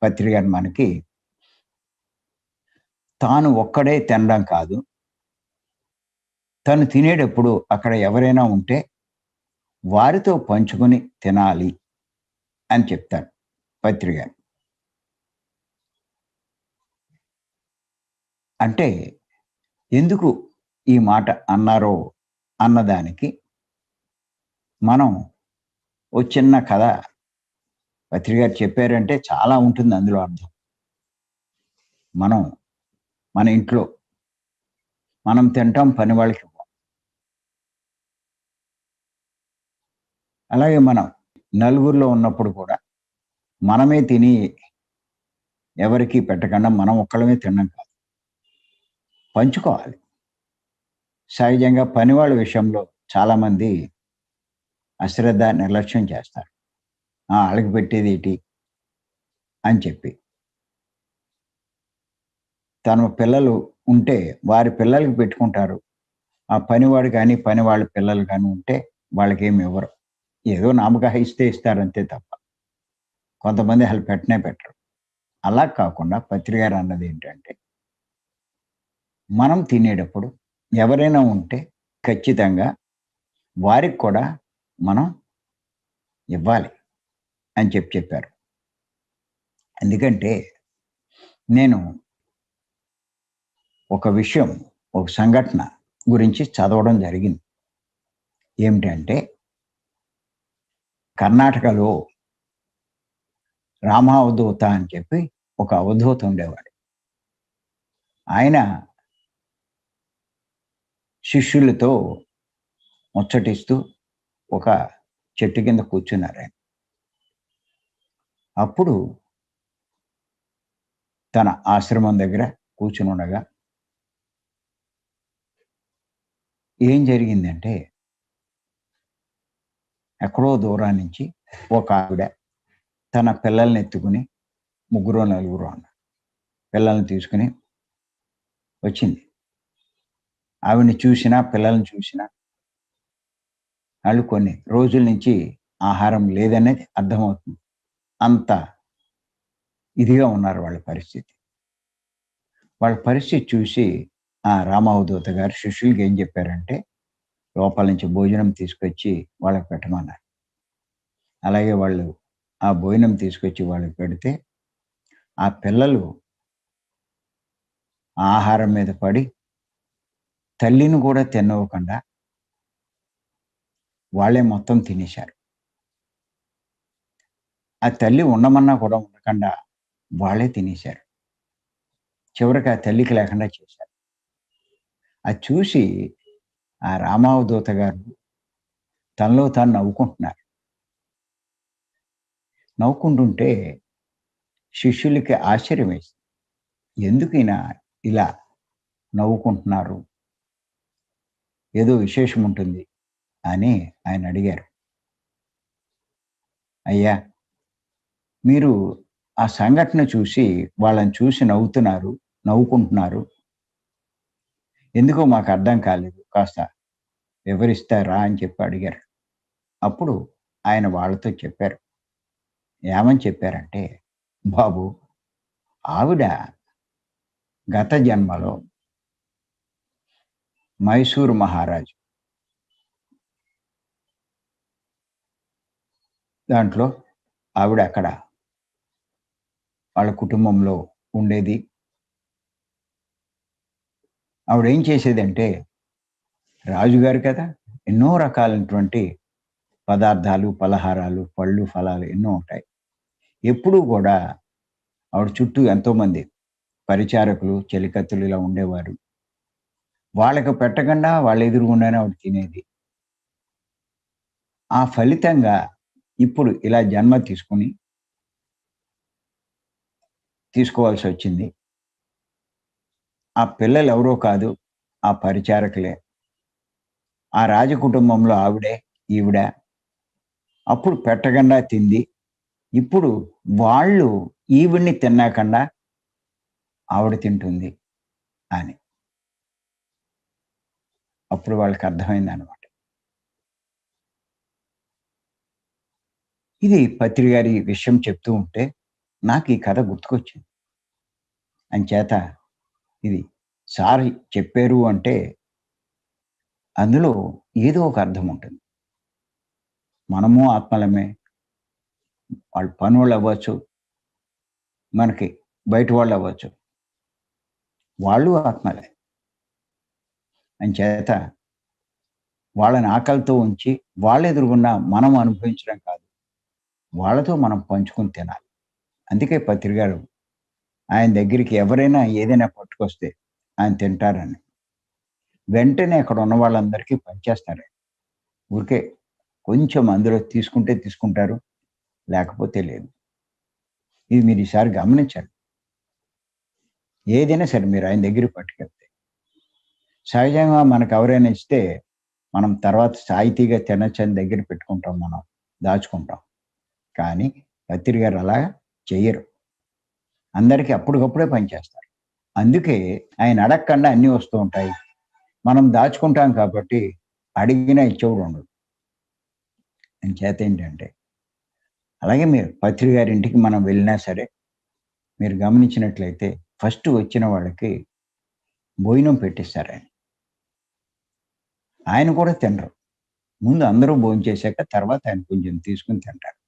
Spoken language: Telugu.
పత్రి గారు మనకి తాను ఒక్కడే తినడం కాదు. తను తినేటప్పుడు అక్కడ ఎవరైనా ఉంటే వారితో పంచుకొని తినాలి అని చెప్తారు పత్రి గారు. అంటే ఎందుకు ఈ మాట అన్నారో అన్నదానికి మనం ఓ చిన్న కథ పత్రి గారు చెప్పారంటే చాలా ఉంటుంది అందులో అర్థం. మనం మన ఇంట్లో మనం తింటాం, పని వాళ్ళకివ్వం. అలాగే మనం నలుగురిలో ఉన్నప్పుడు కూడా మనమే తిని ఎవరికీ పెట్టకుండా మనం ఒక్కళ్ళమే తినడం కాదు. పంచుకోవాలి. సహజంగా పనివాళ్ళ విషయంలో చాలామంది అశ్రద్ధ, నిర్లక్ష్యం చేస్తారు. ఆళ్ళకి పెట్టేదేటి అని చెప్పి. తమ పిల్లలు ఉంటే వారి పిల్లలకి పెట్టుకుంటారు. ఆ పనివాడు గాని, పని వాళ్ళ పిల్లలు గాని ఉంటే వాళ్ళకేమి ఇవ్వరు. ఏదో నామకావస్థ ఇస్తే ఇస్తారంతే తప్ప. కొంతమంది అసలు పెట్టనే పెట్టరు. అలా కాకుండా పత్రి గారు అన్నదేంటంటే, మనం తినేటప్పుడు ఎవరైనా ఉంటే ఖచ్చితంగా వారికి కూడా మనం ఇవ్వాలి అని చెప్పారు. ఎందుకంటే నేను ఒక విషయం, ఒక సంఘటన గురించి చదవడం జరిగింది. ఏమిటంటే కర్ణాటకలో రామావధూత అని చెప్పి ఒక అవధూత ఉండేవాడు. ఆయన శిష్యులతో ముచ్చటిస్తూ ఒక చెట్టు కింద కూర్చున్నారాయన. అప్పుడు తన ఆశ్రమం దగ్గర కూర్చునుండగా ఏం జరిగిందంటే, ఎక్కడో దూరం నుంచి ఒక ఆవిడ తన పిల్లల్ని ఎత్తుకుని ముగ్గురో, నలుగురో ఉన్నారు. పిల్లల్ని తీసుకొని వచ్చింది. ఆవిడని చూసినా, పిల్లల్ని చూసినా ఆళ్ళు కొన్ని రోజుల నుంచి ఆహారం లేదనేది అర్థమవుతుంది. అంత ఇదిగా ఉన్నారు వాళ్ళ పరిస్థితి. వాళ్ళ పరిస్థితి చూసి ఆ రామావధూత గారు శిష్యులకి ఏం చెప్పారంటే, లోపల నుంచి భోజనం తీసుకొచ్చి వాళ్ళకి పెట్టమన్నారు. అలాగే వాళ్ళు ఆ భోజనం తీసుకొచ్చి వాళ్ళకి పెడితే, ఆ పిల్లలు ఆ ఆహారం మీద పడి తల్లిని కూడా తిననివ్వకుండా వాళ్ళే మొత్తం తినేశారు. ఆ తల్లి ఉండమన్నా కూడా ఉండకుండా వాళ్ళే తినేశారు. చివరికి ఆ తల్లికి లేకుండా చేశారు. అది చూసి ఆ రామావధూత గారు తనలో తాను నవ్వుకుంటున్నారు. నవ్వుకుంటుంటే శిష్యులకి ఆశ్చర్యం వేసింది. ఎందుకు ఈయన ఇలా నవ్వుకుంటున్నారు? ఏదో విశేషం ఉంటుంది అని ఆయన అడిగారు. అయ్యా! మీరు ఆ సంఘటన చూసి వాళ్ళని చూసి నవ్వుకుంటున్నారు. ఎందుకో మాకు అర్థం కాలేదు. కాస్త వివరిస్తారా అని చెప్పి అడిగారు. అప్పుడు ఆయన వాళ్ళతో చెప్పారు. ఏమని చెప్పారంటే, బాబు, ఆవిడ గత జన్మలో మైసూరు మహారాజు. దాంట్లో ఆవిడ అక్కడ వాళ్ళ కుటుంబంలో ఉండేది. ఆవిడేం చేసేదంటే, రాజుగారు కదా! ఎన్నో రకాలైనటువంటి పదార్థాలు, పలహారాలు, పళ్ళు, ఫలాలు ఎన్నో ఉంటాయి. ఎప్పుడూ కూడా ఆవిడ చుట్టూ ఎంతోమంది పరిచారకులు, చెలికత్తెలు ఇలా ఉండేవారు. వాళ్ళకి పెట్టకుండా వాళ్ళ ఎదురుగుండానే ఆవిడ తినేది. ఆ ఫలితంగా ఇప్పుడు ఇలా జన్మ తీసుకోవాల్సొచ్చింది. ఆ పిల్లలెవరో కాదు, ఆ పరిచారకులే. ఆ రాజకుటుంబంలో ఆవిడే, ఈవిడ. అప్పుడు పెట్టకుండా తింది. ఇప్పుడు వాళ్ళు ఈవిడ్ని తిన్నాకండా ఆవిడ తింటుంది అని. అప్పుడు వాళ్ళకర్థమైందనమాట. ఇది పత్రి గారి విషయం చెప్తూ ఉంటే నాకు ఈ కథ గుర్తుకొచ్చింది. అంచేత ఇది సార్ చెప్పారు అంటే అందులో ఏదో ఒక అర్థం ఉంటుంది. మనము ఆత్మలమే. వాళ్ళు పనోళ్ళు అవ్వచ్చు. మనకి బయట వాళ్ళు అవ్వచ్చు. వాళ్ళు ఆత్మలే. అంచేత వాళ్ళని ఆకలితో ఉంచి వాళ్ళ ఎదురుగుండా మనం అనుభవించడం కాదు. వాళ్ళతో మనం పంచుకొని తినాలి. అందుకే పత్రి గారు ఆయన దగ్గరికి ఎవరైనా ఏదైనా పట్టుకొస్తే ఆయన తింటారని. వెంటనే అక్కడ ఉన్న వాళ్ళందరికీ పంచేస్తారాయన. ఊరికే కొంచెం అందులో తీసుకుంటే తీసుకుంటారు. లేకపోతే లేదు. ఇది మీరు ఈసారి గమనించండి. ఏదైనా సరే మీరు ఆయన దగ్గరికి పట్టుకెళ్తే. సహజంగా మనకెవరైనా ఇస్తే మనం తర్వాత సాయితీగా తినొచ్చని దగ్గర పెట్టుకుంటాం మనం. దాచుకుంటాం. కానీ పత్రి గారు అలా చెయ్యరు. అందరికి అప్పటికప్పుడే పంచేస్తారు. అందుకే ఆయన అడగకుండా అన్నీ వస్తూ ఉంటాయి. మనం దాచుకుంటాం కాబట్టి అడిగినా ఇచ్చేవాడు ఉండడు. అంచేత ఏంటంటే అలాగే మీరు పత్రి గారింటికి మనం వెళ్ళినా సరే మీరు గమనించినట్లయితే ఫస్ట్ వచ్చిన వాళ్ళకి భోజనం పెట్టిస్తారాయన. ఆయన కూడా తినరు. ముందు అందరూ భోంచేశాక తర్వాత ఆయన కొంచెం తీసుకొని తింటారు.